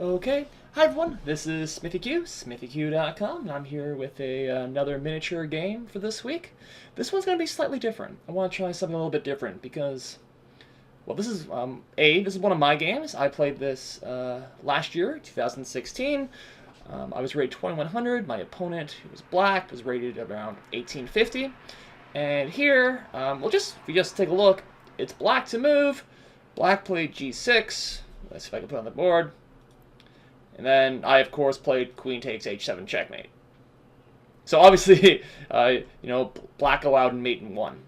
Okay, hi everyone, this is SmithyQ, SmithyQ.com, and I'm here with another miniature game for this week. This one's going to be slightly different. I want to try something a little bit different because, well, this is one of my games. I played this last year, 2016. I was rated 2100. My opponent, who was black, was rated around 1850. And here, if we just take a look, it's black to move. Black played g6. Let's see if I can put it on the board. And then I, of course, played queen takes h7 checkmate. So obviously, black allowed mate in one.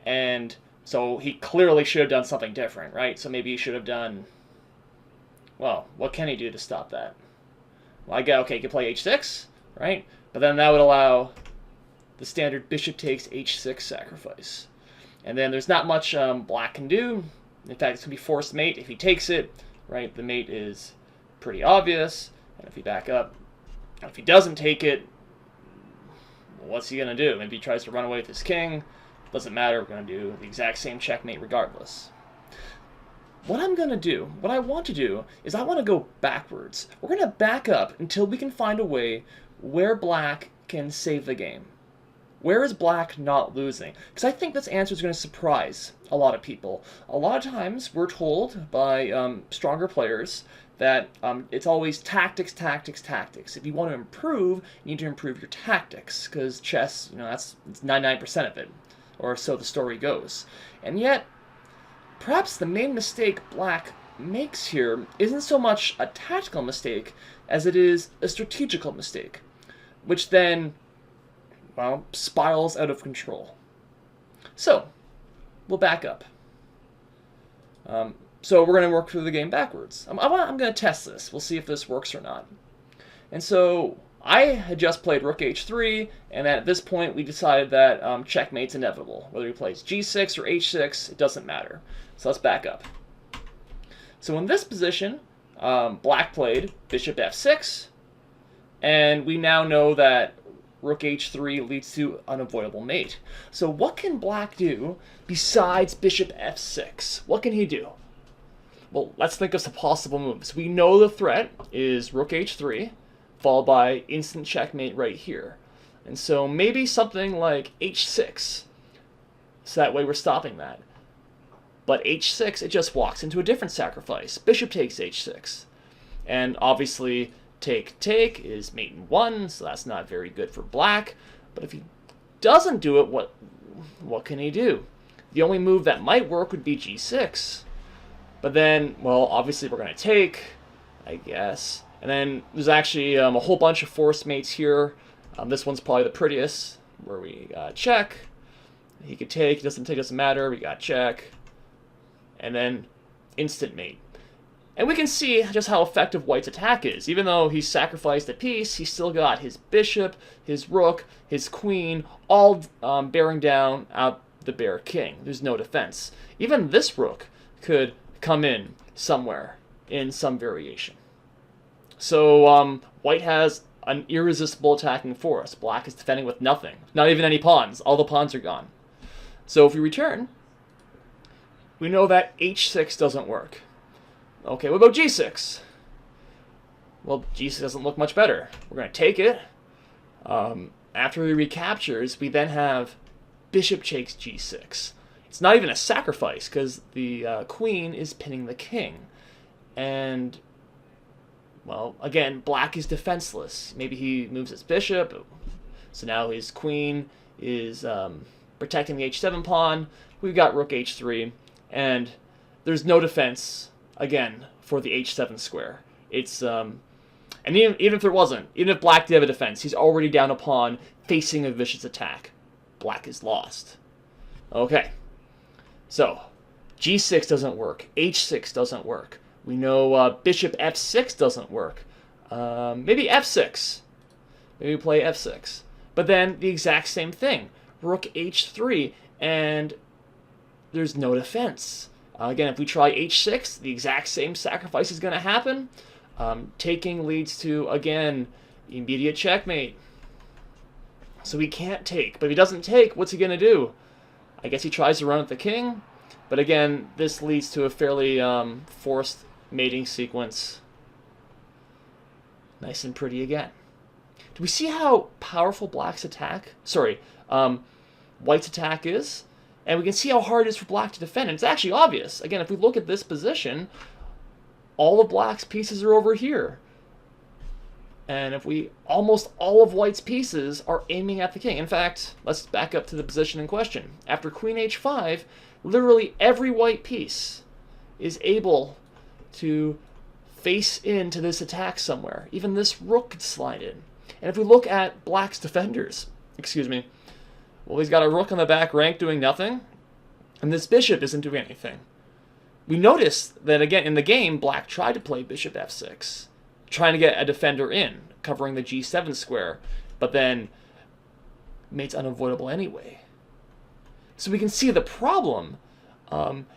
And so he clearly should have done something different, right? So maybe he should have done... Well, what can he do to stop that? Well, he could play h6, right? But then that would allow the standard bishop takes h6 sacrifice. And then there's not much black can do. In fact, it's going to be forced mate. If he takes it, right, the mate is pretty obvious. And if he back up, if he doesn't take it, what's he going to do? Maybe he tries to run away with his king. Doesn't matter. We're going to do the exact same checkmate regardless. What I want to do, is I want to go backwards. We're going to back up until we can find a way where black can save the game. Where is black not losing? Because I think this answer is going to surprise a lot of people. A lot of times we're told by stronger players that it's always tactics, tactics, tactics. If you want to improve, you need to improve your tactics, because chess, it's 99% of it, or so the story goes. And yet, perhaps the main mistake black makes here isn't so much a tactical mistake as it is a strategical mistake, which then, well, spirals out of control. So, we'll back up. So we're going to work through the game backwards. I'm going to test this. We'll see if this works or not. And so I had just played rook h3, and at this point we decided that checkmate's inevitable. Whether he plays g6 or h6, it doesn't matter. So let's back up. So in this position, black played bishop f6, and we now know that rook h3 leads to unavoidable mate. So what can black do besides bishop f6? What can he do? Well, let's think of some possible moves. We know the threat is rook h3, followed by instant checkmate right here. And so maybe something like h6. So that way we're stopping that. But h6, it just walks into a different sacrifice. Bishop takes h6. And obviously, take is mate in one, so that's not very good for black. But if he doesn't do it, what can he do? The only move that might work would be g6. But then, well, obviously we're going to take, I guess. And then there's actually a whole bunch of forced mates here. This one's probably the prettiest, where we check. He could take, doesn't matter, we got check. And then instant mate. And we can see just how effective white's attack is. Even though he sacrificed a piece, he still got his bishop, his rook, his queen, all bearing down out the bare king. There's no defense. Even this rook could come in somewhere in some variation. So white has an irresistible attacking force. Black is defending with nothing. Not even any pawns. All the pawns are gone. So if we return, we know that h6 doesn't work. Okay, what about g6? Well, g6 doesn't look much better. We're going to take it. After he recaptures, we then have bishop takes g6. It's not even a sacrifice, because the queen is pinning the king. And, well, again, black is defenseless. Maybe he moves his bishop, so now his queen is protecting the h7 pawn. We've got rook h3, and there's no defense, again, for the h7 square. It's, and even if there wasn't, even if black did have a defense, he's already down a pawn facing a vicious attack. Black is lost. Okay. So, g6 doesn't work. h6 doesn't work. We know bishop f6 doesn't work. Maybe f6. Maybe we play f6. But then the exact same thing. Rook h3, and there's no defense. Again, if we try h6, the exact same sacrifice is going to happen. Taking leads to, again, immediate checkmate. So he can't take. But if he doesn't take, what's he going to do? I guess he tries to run with the king. But again, this leads to a fairly forced mating sequence. Nice and pretty again. Do we see how powerful black's attack, white's attack is? And we can see how hard it is for black to defend. And it's actually obvious. Again, if we look at this position, all of black's pieces are over here. And almost all of white's pieces are aiming at the king. In fact, let's back up to the position in question. After queen h5, literally every white piece is able to face into this attack somewhere. Even this rook could slide in. And if we look at black's defenders, well, he's got a rook on the back rank doing nothing, and this bishop isn't doing anything. We notice that, again, in the game, black tried to play bishop f6, trying to get a defender in, covering the g7 square, but then mate's unavoidable anyway. So we can see the problem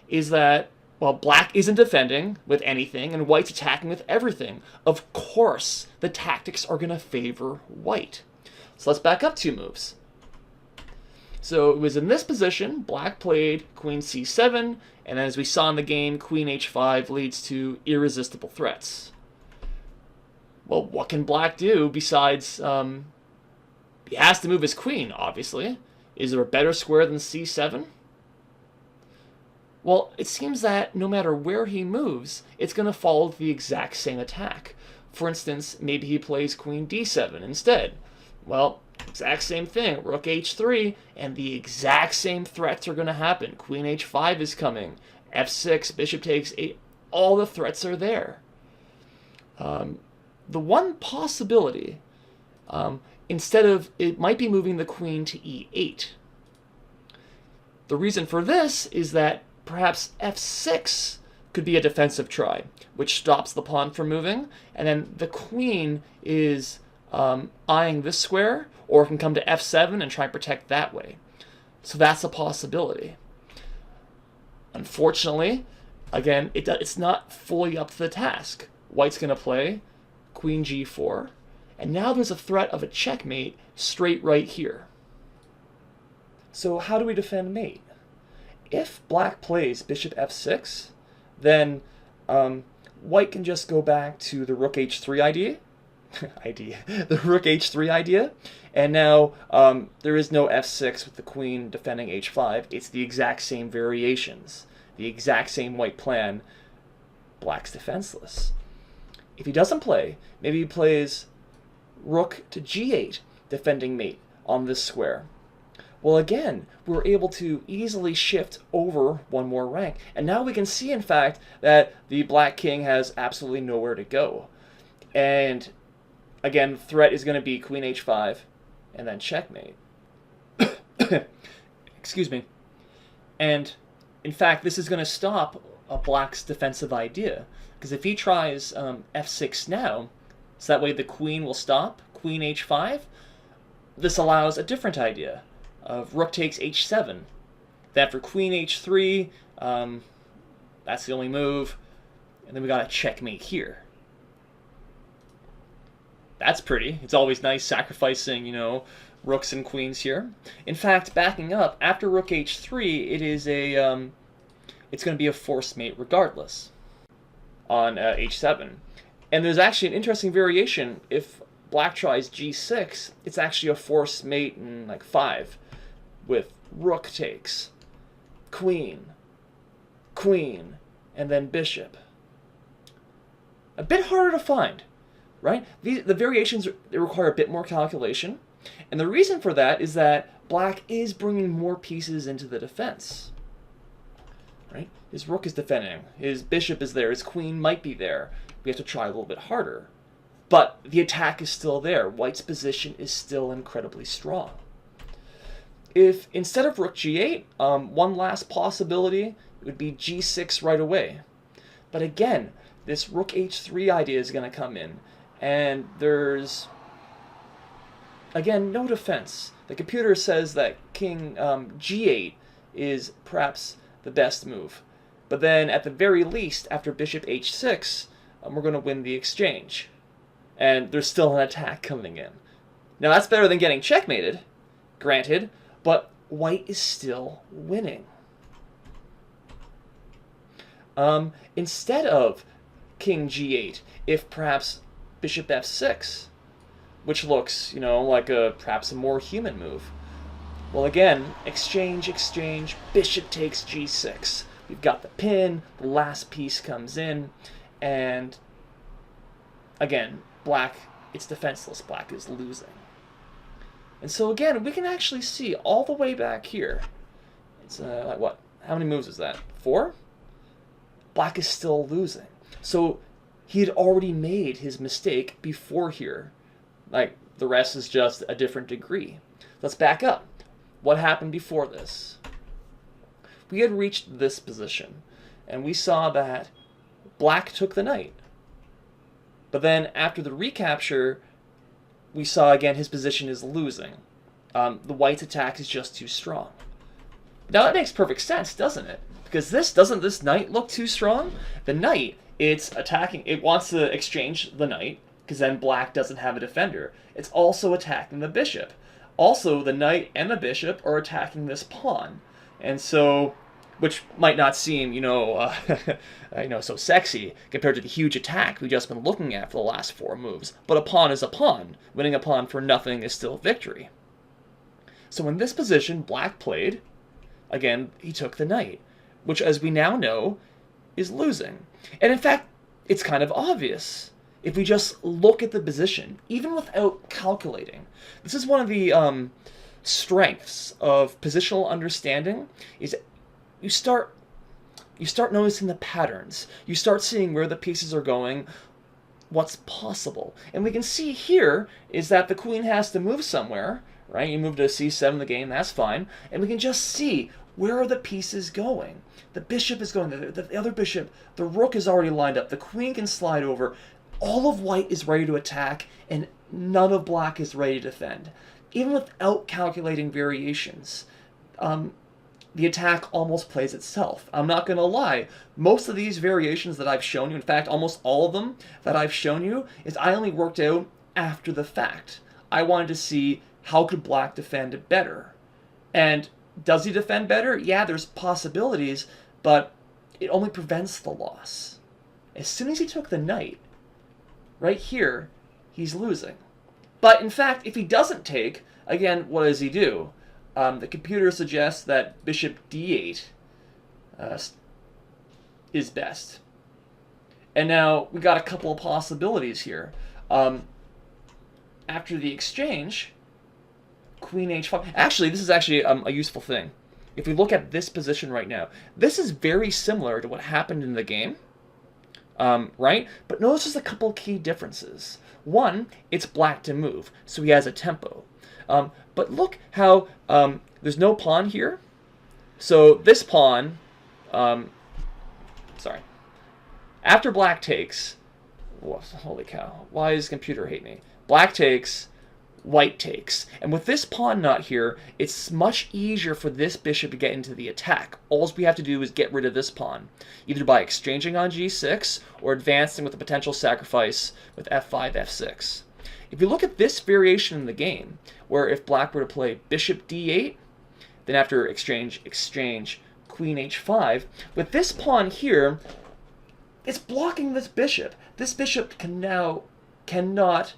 is that, well, black isn't defending with anything, and white's attacking with everything. Of course, the tactics are going to favor white. So let's back up 2 moves. So it was in this position, black played queen c7, and as we saw in the game, queen h5 leads to irresistible threats. Well, what can black do besides, he has to move his queen, obviously. Is there a better square than c7? Well, it seems that no matter where he moves, it's going to follow the exact same attack. For instance, maybe he plays queen d7 instead. Well, exact same thing, rook h3, and the exact same threats are going to happen. Queen h5 is coming, f6, bishop takes 8, all the threats are there. The one possibility, instead of, it might be moving the queen to e8. The reason for this is that perhaps f6 could be a defensive try, which stops the pawn from moving, and then the queen is eyeing this square, or can come to f7 and try and protect that way. So that's a possibility. Unfortunately, again, it's not fully up to the task. White's going to play queen g4, and now there's a threat of a checkmate straight right here. So how do we defend mate? If black plays bishop f6, then white can just go back to the rook h3 idea, the rook h3 idea, and now there is no f6 with the queen defending h5. It's the exact same variations, the exact same white plan. Black's defenseless. If he doesn't play, maybe he plays rook to g8, defending mate on this square. Well, again, we're able to easily shift over one more rank. And now we can see, in fact, that the black king has absolutely nowhere to go. And again, threat is going to be queen h5 and then checkmate. Excuse me. And in fact, this is going to stop black's defensive idea. Because if he tries f6 now, so that way the queen will stop, queen h5, this allows a different idea of rook takes h7. Then for queen h3, that's the only move. And then we got a checkmate here. That's pretty. It's always nice sacrificing, rooks and queens here. In fact, backing up, after rook h3, it is it's going to be a forced mate regardless on h7. And there's actually an interesting variation. If black tries g6, it's actually a forced mate in like 5 with rook takes, queen, queen, and then bishop. A bit harder to find, right? The variations, they require a bit more calculation. And the reason for that is that black is bringing more pieces into the defense. Right? His rook is defending, his bishop is there, his queen might be there. We have to try a little bit harder. But the attack is still there. White's position is still incredibly strong. If instead of rook g8, one last possibility, it would be g6 right away. But again, this rook h3 idea is going to come in, and there's, again, no defense. The computer says that king g8 is perhaps the best move. But then, at the very least, after bishop h6, we're going to win the exchange. And there's still an attack coming in. Now, that's better than getting checkmated, granted, but white is still winning. Instead of king g8, if perhaps bishop f6, which looks, like perhaps a more human move. Well, again, exchange, exchange, bishop takes g6. We've got the pin, the last piece comes in, and again, black, it's defenseless. Black is losing. And so again, we can actually see all the way back here. It's like what? How many moves is that? 4? Black is still losing. So he had already made his mistake before here. Like, the rest is just a different degree. Let's back up. What happened before this? We had reached this position, and we saw that black took the knight. But then after the recapture, we saw again his position is losing. The white's attack is just too strong. Now that makes perfect sense, doesn't it? Because doesn't this knight look too strong? The knight, it's attacking, it wants to exchange the knight, because then black doesn't have a defender. It's also attacking the bishop. Also, the knight and the bishop are attacking this pawn. And so, which might not seem, so sexy compared to the huge attack we've just been looking at for the last 4 moves. But a pawn is a pawn. Winning a pawn for nothing is still victory. So in this position, black played. Again, he took the knight, which, as we now know, is losing. And in fact, it's kind of obvious if we just look at the position, even without calculating. This is one of the strengths of positional understanding, is you start noticing the patterns. You start seeing where the pieces are going, what's possible. And we can see here is that the queen has to move somewhere, right? You move to c7 in the game, that's fine. And we can just see, where are the pieces going? The bishop is going, the other bishop, the rook is already lined up, the queen can slide over. All of white is ready to attack, and none of black is ready to defend. Even without calculating variations, the attack almost plays itself. I'm not going to lie. Most of these variations that I've shown you, in fact, almost all of them that I've shown you, is I only worked out after the fact. I wanted to see how could black defend better. And does he defend better? Yeah, there's possibilities, but it only prevents the loss. As soon as he took the knight, right here, he's losing. But in fact, if he doesn't take, again, what does he do? The computer suggests that bishop d8 is best. And now we got a couple of possibilities here. After the exchange, queen h5. Actually, this is actually a useful thing. If we look at this position right now, this is very similar to what happened in the game. Right? But notice there's a couple key differences. One, it's black to move, so he has a tempo. But look how there's no pawn here. So this pawn, after black takes, holy cow, why does the computer hate me? Black takes, white takes. And with this pawn not here, it's much easier for this bishop to get into the attack. All we have to do is get rid of this pawn, either by exchanging on g6 or advancing with a potential sacrifice with f5, f6. If you look at this variation in the game, where if black were to play bishop d8, then after exchange, queen h5, with this pawn here, it's blocking this bishop. This bishop cannot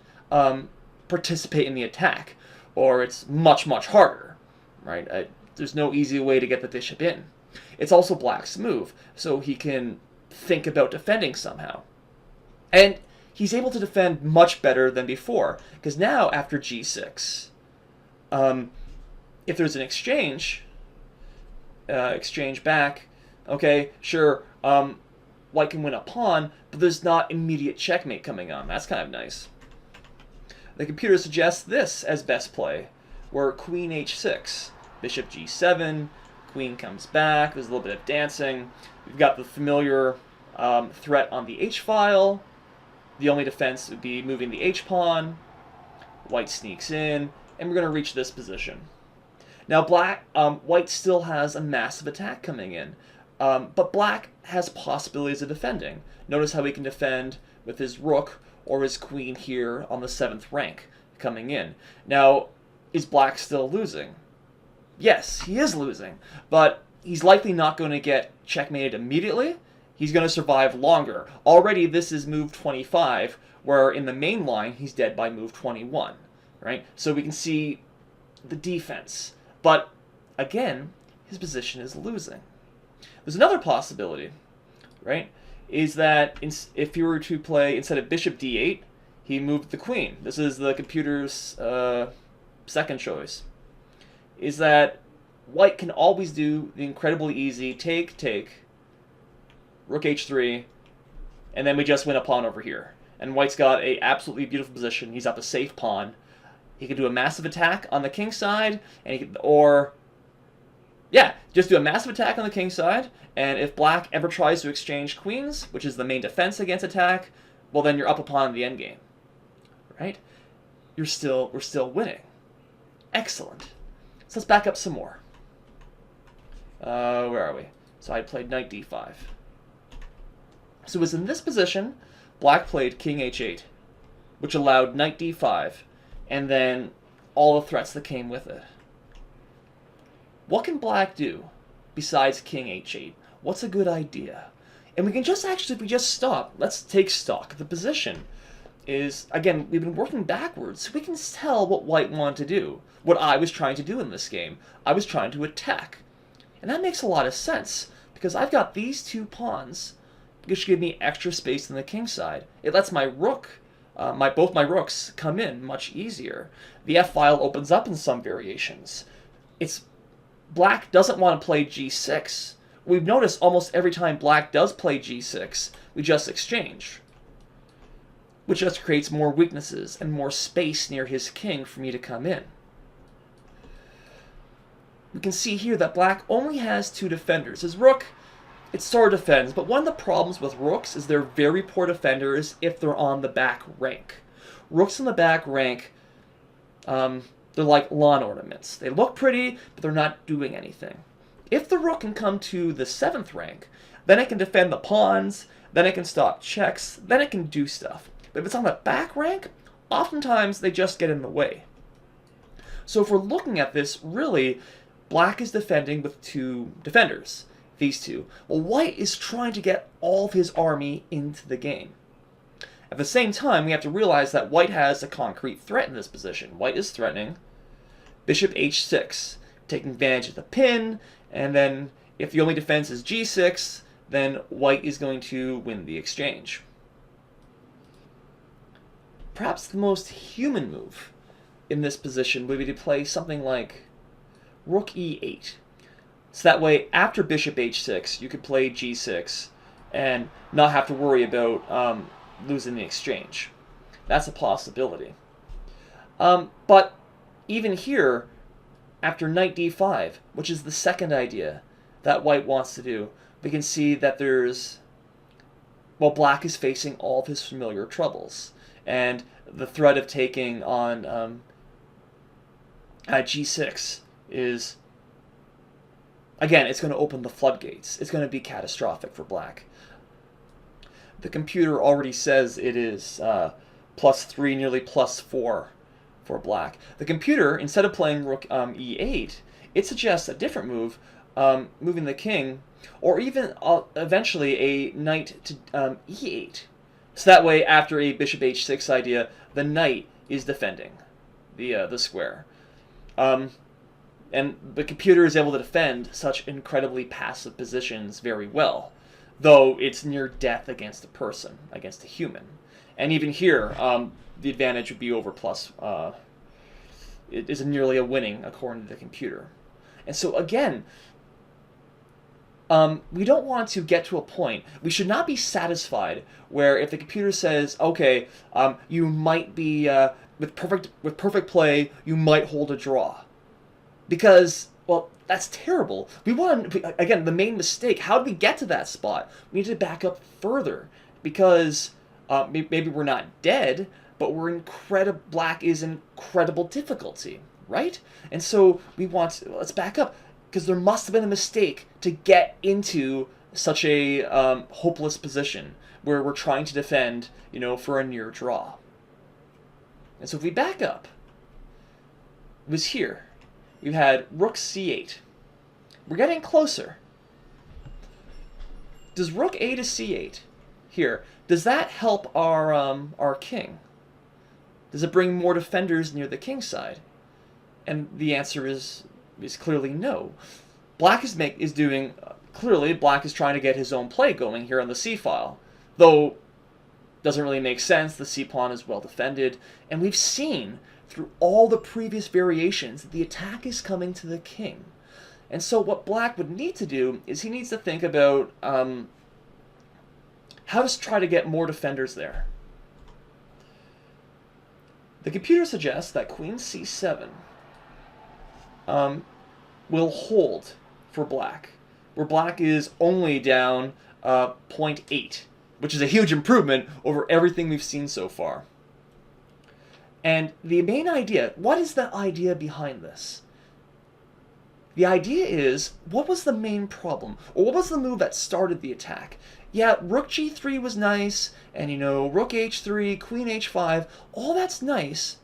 participate in the attack, or it's much, much harder, right? There's no easy way to get the bishop in. It's also black's move, so he can think about defending somehow. And he's able to defend much better than before, because now, after g6, if there's an exchange back, okay, sure, white can win a pawn, but there's not immediate checkmate coming on. That's kind of nice. The computer suggests this as best play, where queen h6, bishop g7, queen comes back, there's a little bit of dancing. We've got the familiar threat on the h-file. The only defense would be moving the h-pawn. White sneaks in, and we're going to reach this position. Now white still has a massive attack coming in, but black has possibilities of defending. Notice how he can defend with his rook or his queen here on the 7th rank coming in. Now, is black still losing? Yes, he is losing, but he's likely not going to get checkmated immediately. he's going to survive longer. Already this is move 25, where in the main line he's dead by move 21, right? So we can see the defense. But again, his position is losing. There's another possibility, right? Is that if you were to play, instead of bishop d8, he moved the queen. This is the computer's second choice. Is that white can always do the incredibly easy take, rook h3, and then we just win a pawn over here. And white's got a absolutely beautiful position. He's up a safe pawn. He can do a massive attack on the king side, and he can, just do a massive attack on the king side, and if black ever tries to exchange queens, which is the main defense against attack, well then you're up a pawn in the endgame. Right? We're still winning. Excellent. So let's back up some more. Where are we? So I played knight d5. So it was in this position, black played king h8, which allowed knight d5, and then all the threats that came with it. What can black do besides king h8? What's a good idea? And we can just actually, if we just stop, let's take stock. The position is, again, we've been working backwards, so we can tell what white wanted to do. What I was trying to do in this game. I was trying to attack. And that makes a lot of sense, because I've got these two pawns, which give me extra space on the king side. It lets my rook, both my rooks, come in much easier. The f-file opens up in some variations. Black doesn't want to play g6. We've noticed almost every time black does play g6, we just exchange, which just creates more weaknesses and more space near his king for me to come in. We can see here that black only has two defenders. His rook, it sort of defends, but one of the problems with rooks is they're very poor defenders if they're on the back rank. Rooks in the back rank, they're like lawn ornaments. They look pretty, but they're not doing anything. If the rook can come to the 7th rank, then it can defend the pawns, then it can stop checks, then it can do stuff. But if it's on the back rank, oftentimes they just get in the way. So if we're looking at this, really, black is defending with two defenders, these two. Well, white is trying to get all of his army into the game. At the same time, we have to realize that white has a concrete threat in this position. White is threatening bishop h6, taking advantage of the pin, and then if the only defense is g6, then white is going to win the exchange. Perhaps the most human move in this position would be to play something like rook e8. So that way, after bishop h6, you could play g6 and not have to worry about losing the exchange. That's a possibility. But even here, after knight d5, which is the second idea that white wants to do, we can see that black is facing all of his familiar troubles. And the threat of taking on g6 is, again, it's going to open the floodgates. It's going to be catastrophic for black. The computer already says it is +3, nearly +4 for black. The computer, instead of playing rook e8, it suggests a different move, moving the king, or even eventually a knight to e8. So that way, after a bishop h6 idea, the knight is defending the square. And the computer is able to defend such incredibly passive positions very well, though it's near death against a person, against a human. And even here, the advantage would be over plus. It is nearly a winning according to the computer. And so again, we don't want to get to a point. We should not be satisfied where if the computer says, okay, you might be with perfect play, you might hold a draw, because, well, that's terrible. We want, again, the main mistake. How do we get to that spot? We need to back up further, because maybe we're not dead, but black is in incredible difficulty, right? And so let's back up, because there must have been a mistake to get into such a hopeless position where we're trying to defend, for a near draw. And so if we back up, it was here. You had rook c8. We're getting closer. does rook a to c8 here, does that help our king? Does it bring more defenders near the king side? And the answer is clearly no. Black is doing, clearly Black is trying to get his own play going here on the c file, though doesn't really make sense. The c pawn is well defended, and we've seen through all the previous variations that the attack is coming to the king. And so what Black would need to do is he needs to think about how to try to get more defenders there. The computer suggests that queen c7 will hold for Black, where Black is only down 0.8, which is a huge improvement over everything we've seen so far. And the main idea, what is the idea behind this? The idea is, what was the main problem? Or what was the move that started the attack? Yeah, rook g3 was nice, and rook h3, queen h5, all that's nice,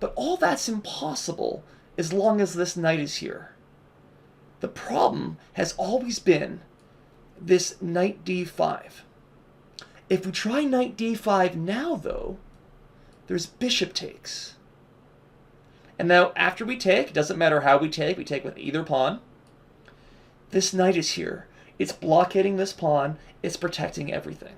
but all that's impossible as long as this knight is here. The problem has always been this knight d5. If we try knight d5 now, though, there's bishop takes. And now, after we take, it doesn't matter how we take with either pawn. This knight is here. It's blockading this pawn. It's protecting everything.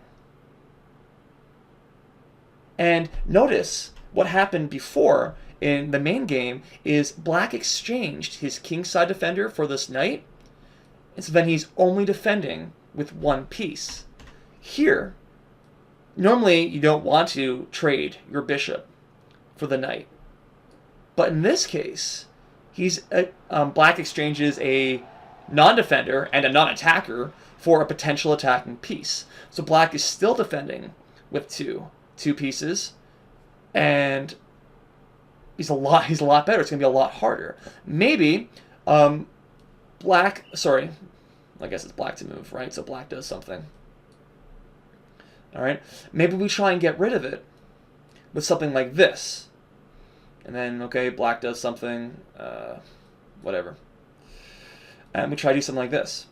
And notice what happened before in the main game is Black exchanged his kingside defender for this knight, and so then he's only defending with one piece. Here, normally you don't want to trade your bishop for the knight. But in this case, Black exchanges a non-defender and a non-attacker for a potential attacking piece. So Black is still defending with two pieces, and he's a lot better. It's going to be a lot harder. Maybe Black, sorry, I guess it's Black to move, right? So Black does something. All right, maybe we try and get rid of it with something like this. And then, okay, Black does something, whatever. And we try to do something like this.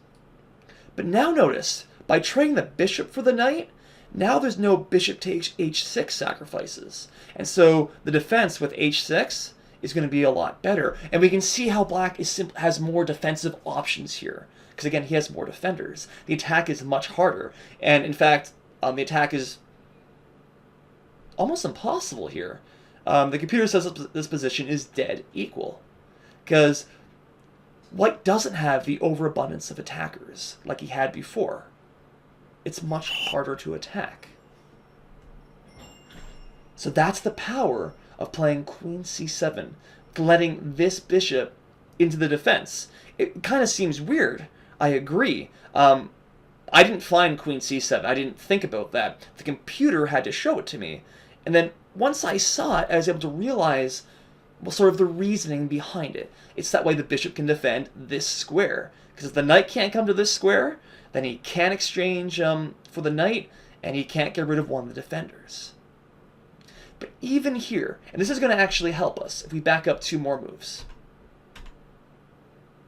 But now notice, by trading the bishop for the knight, now there's no bishop takes h6 sacrifices. And so the defense with h6 is going to be a lot better. And we can see how Black has more defensive options here. Because again, he has more defenders. The attack is much harder. And in fact, the attack is almost impossible here. The computer says this position is dead equal. Because White doesn't have the overabundance of attackers like he had before. It's much harder to attack. So that's the power of playing queen c7, letting this bishop into the defense. It kind of seems weird, I agree. I didn't find queen c7. I didn't think about that. The computer had to show it to me. And then once I saw it, I was able to realize sort of the reasoning behind it. It's that way the bishop can defend this square. Because if the knight can't come to this square, then he can't exchange for the knight, and he can't get rid of one of the defenders. But even here, and this is going to actually help us if we back up two more moves.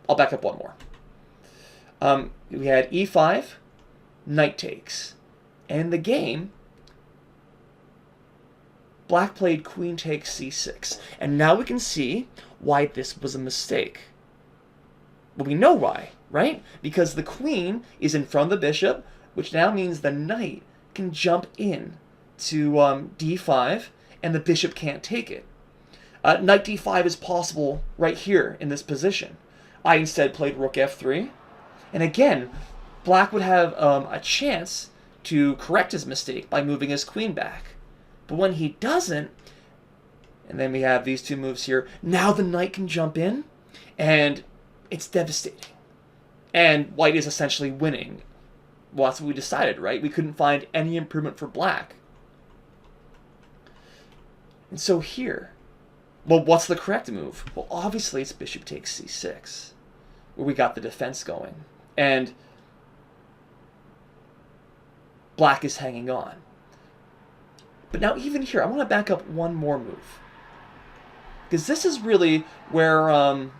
I'll back up one more. We had e5, knight takes. And in the game, Black played queen takes c6. And now we can see why this was a mistake. Well, we know why, right? Because the queen is in front of the bishop, which now means the knight can jump in to d5, and the bishop can't take it. Knight d5 is possible right here in this position. I instead played rook f3. And again, Black would have a chance to correct his mistake by moving his queen back. But when he doesn't, and then we have these two moves here, now the knight can jump in, and it's devastating. And White is essentially winning. Well, that's what we decided, right? We couldn't find any improvement for Black. And so here, well, what's the correct move? Well, obviously it's bishop takes c6, where we got the defense going. And Black is hanging on. But now even here, I want to back up one more move. Because this is really where I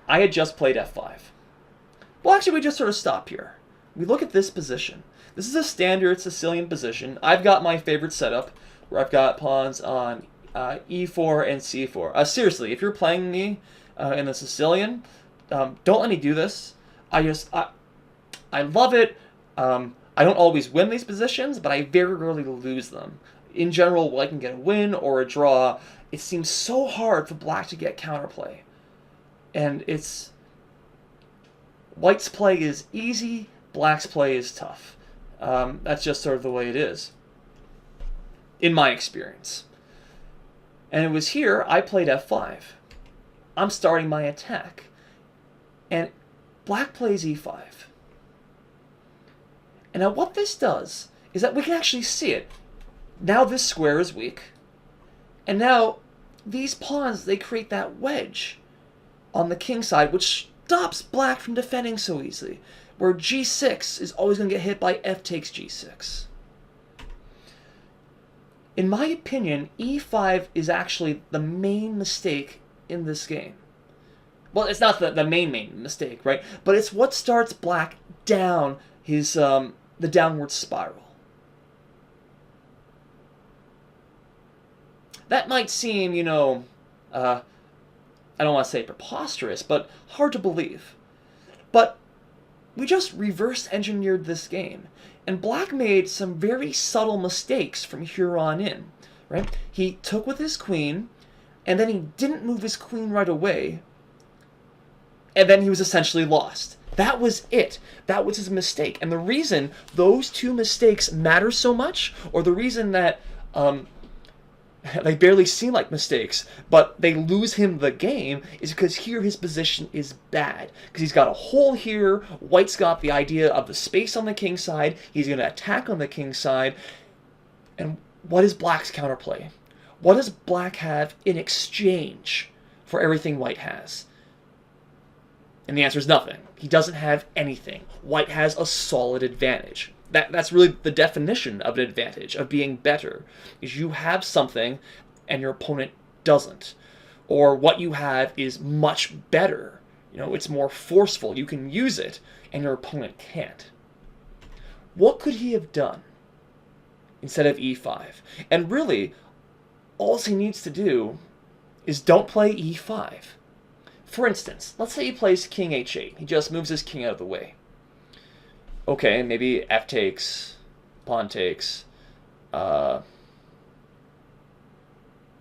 had just played f5. Well, actually, we just sort of stop here. we look at this position. This is a standard Sicilian position. I've got my favorite setup, where I've got pawns on e4 and c4. Seriously, if you're playing me in the Sicilian, don't let me do this. I love it. I don't always win these positions, but I very rarely lose them. In general, white can get a win or a draw. It seems so hard for black to get counterplay. And white's play is easy, black's play is tough. That's just sort of the way it is, in my experience. And it was here I played f5. I'm starting my attack. And black plays e5. And now what this does is that we can actually see it. Now this square is weak. And now these pawns, they create that wedge on the king side, which stops black from defending so easily, where g6 is always going to get hit by f takes g6. In my opinion, e5 is actually the main mistake in this game. Well, it's not the main mistake, right? But it's what starts black down his the downward spiral. That might seem, I don't want to say preposterous, but hard to believe. But we just reverse engineered this game, and black made some very subtle mistakes from here on in, right? He took with his queen, and then he didn't move his queen right away, and then he was essentially lost. That was it. That was his mistake. And the reason those two mistakes matter so much, or the reason that they barely seem like mistakes, but they lose him the game, is because here his position is bad. Because he's got a hole here, white's got the idea of the space on the king side, he's going to attack on the king side, and what is black's counterplay? What does black have in exchange for everything white has? And the answer is nothing. He doesn't have anything. White has a solid advantage. That's really the definition of an advantage, of being better, is you have something and your opponent doesn't. Or what you have is much better. It's more forceful. You can use it and your opponent can't. What could he have done instead of e5? And really, all he needs to do is don't play e5. For instance, let's say he plays king h8. He just moves his king out of the way. Okay, maybe f takes, pawn takes. No,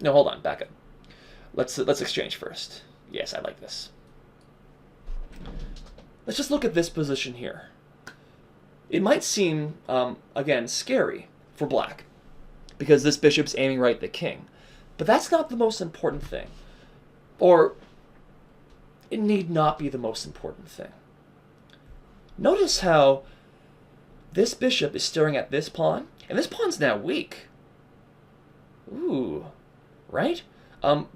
hold on, back up. Let's exchange first. Yes, I like this. Let's just look at this position here. It might seem, again, scary for black, because this bishop's aiming right at the king. But that's not the most important thing. Or it need not be the most important thing. Notice how this bishop is staring at this pawn, and this pawn's now weak. Ooh, right?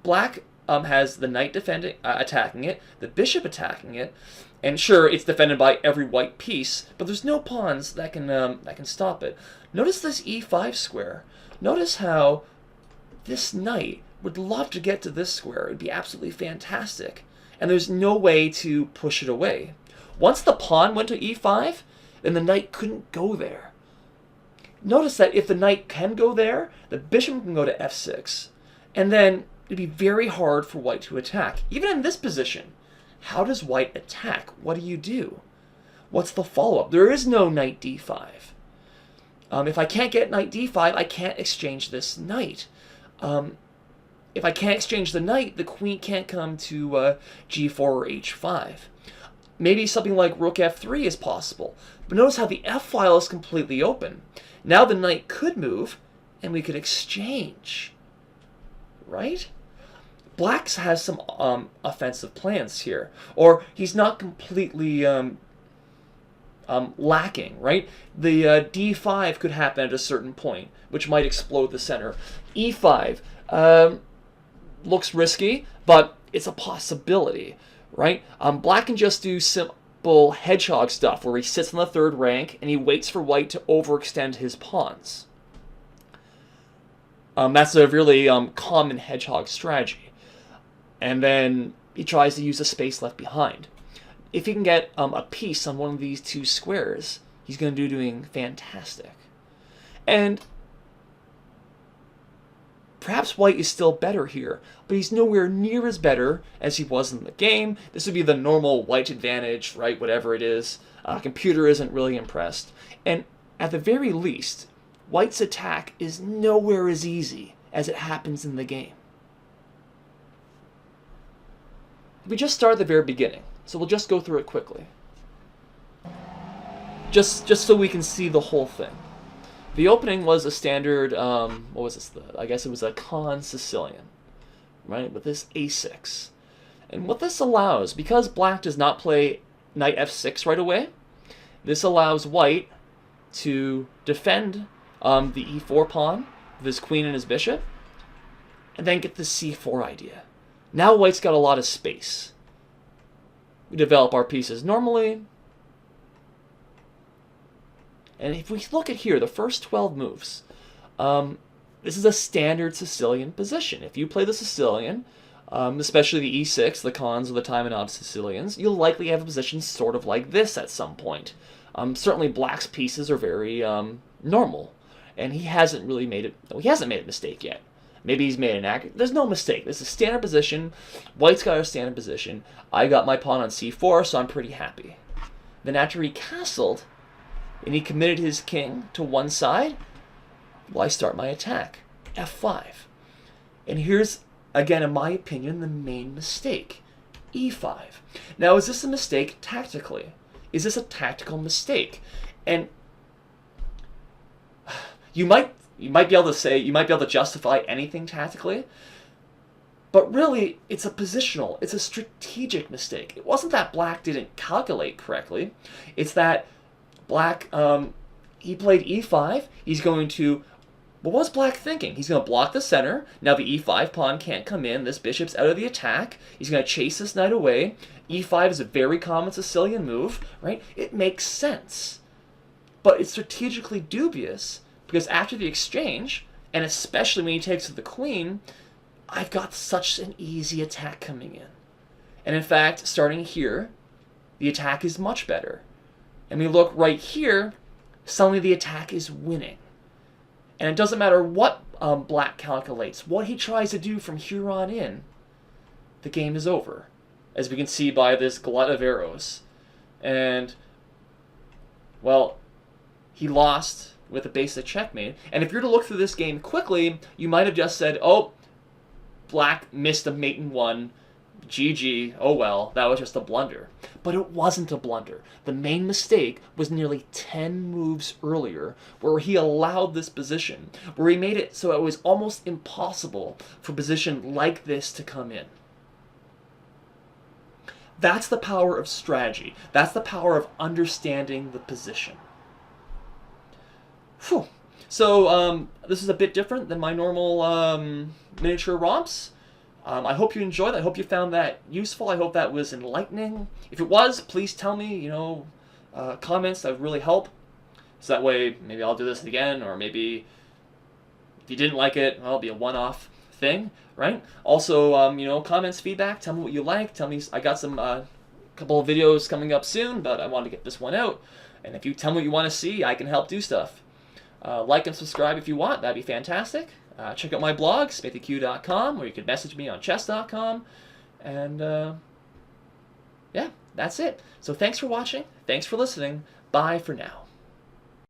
Black has the knight defending, attacking it, the bishop attacking it, and sure, it's defended by every white piece, but there's no pawns that can stop it. Notice this e5 square. Notice how this knight would love to get to this square. It would be absolutely fantastic. And there's no way to push it away. Once the pawn went to e5, then the knight couldn't go there. Notice that if the knight can go there, the bishop can go to f6. And then it'd be very hard for white to attack. Even in this position, how does white attack? What do you do? What's the follow-up? There is no knight d5. If I can't get knight d5, I can't exchange this knight. If I can't exchange the knight, the queen can't come to g4 or h5. Maybe something like rook f3 is possible. But notice how the f file is completely open. Now the knight could move, and we could exchange. Right? Black has some offensive plans here. Or he's not completely lacking, right? The d5 could happen at a certain point, which might explode the center. e5 looks risky, but it's a possibility, right? Black can just do simple hedgehog stuff where he sits on the third rank and he waits for white to overextend his pawns. That's a really common hedgehog strategy. And then he tries to use the space left behind. If he can get a piece on one of these two squares, he's going to be doing fantastic. And perhaps white is still better here, but he's nowhere near as better as he was in the game. This would be the normal white advantage, right? Whatever it is. Computer isn't really impressed. And at the very least, white's attack is nowhere as easy as it happens in the game. We just start at the very beginning, so we'll just go through it quickly. Just so we can see the whole thing. The opening was a standard, what was this? I guess it was a Con Sicilian, right? With this a6. And what this allows, because black does not play knight f6 right away, this allows white to defend the e4 pawn with his queen and his bishop, and then get the c4 idea. Now white's got a lot of space. We develop our pieces normally. And if we look at here, the first 12 moves, this is a standard Sicilian position. If you play the Sicilian, especially the e6, the Cons or the Taimanov Sicilians, you'll likely have a position sort of like this at some point. Certainly black's pieces are very normal, and he hasn't really made it. He hasn't made a mistake yet. Maybe he's made an accurate. There's no mistake. This is a standard position. White's got a standard position. I got my pawn on c4, so I'm pretty happy. Then after he castled, and he committed his king to one side, well, I start my attack, f5. And here's, again, in my opinion, the main mistake, e5. Now, is this a mistake tactically? Is this a tactical mistake? And you might be able to say, you might be able to justify anything tactically, but really, it's a positional, it's a strategic mistake. It wasn't that black didn't calculate correctly. It's that black, he played e5. He's going to, what was black thinking? He's going to block the center. Now the e5 pawn can't come in. This bishop's out of the attack. He's going to chase this knight away. e5 is a very common Sicilian move, right? It makes sense. But it's strategically dubious because after the exchange, and especially when he takes to the queen, I've got such an easy attack coming in. And in fact, starting here, the attack is much better. And we look right here, suddenly the attack is winning. And it doesn't matter what black calculates, what he tries to do from here on in, the game is over, as we can see by this glut of arrows. And, well, he lost with a basic checkmate. And if you're to look through this game quickly, you might have just said, oh, black missed a mate in one, GG, oh well, that was just a blunder. But it wasn't a blunder. The main mistake was nearly 10 moves earlier, where he allowed this position, where he made it so it was almost impossible for a position like this to come in. That's the power of strategy. That's the power of understanding the position. Whew. So, this is a bit different than my normal miniature romps. I hope you enjoyed. I hope you found that useful. I hope that was enlightening. If it was, please tell me, comments. That would really help. So that way, maybe I'll do this again, or maybe if you didn't like it, well, it'll be a one-off thing, right? Also, comments, feedback. Tell me what you like. Tell me, I got some couple of videos coming up soon, but I wanted to get this one out. And if you tell me what you want to see, I can help do stuff. Like and subscribe if you want. That'd be fantastic. Check out my blog, SmithyQ.com, or you can message me on chess.com. And, yeah, that's it. So thanks for watching. Thanks for listening. Bye for now.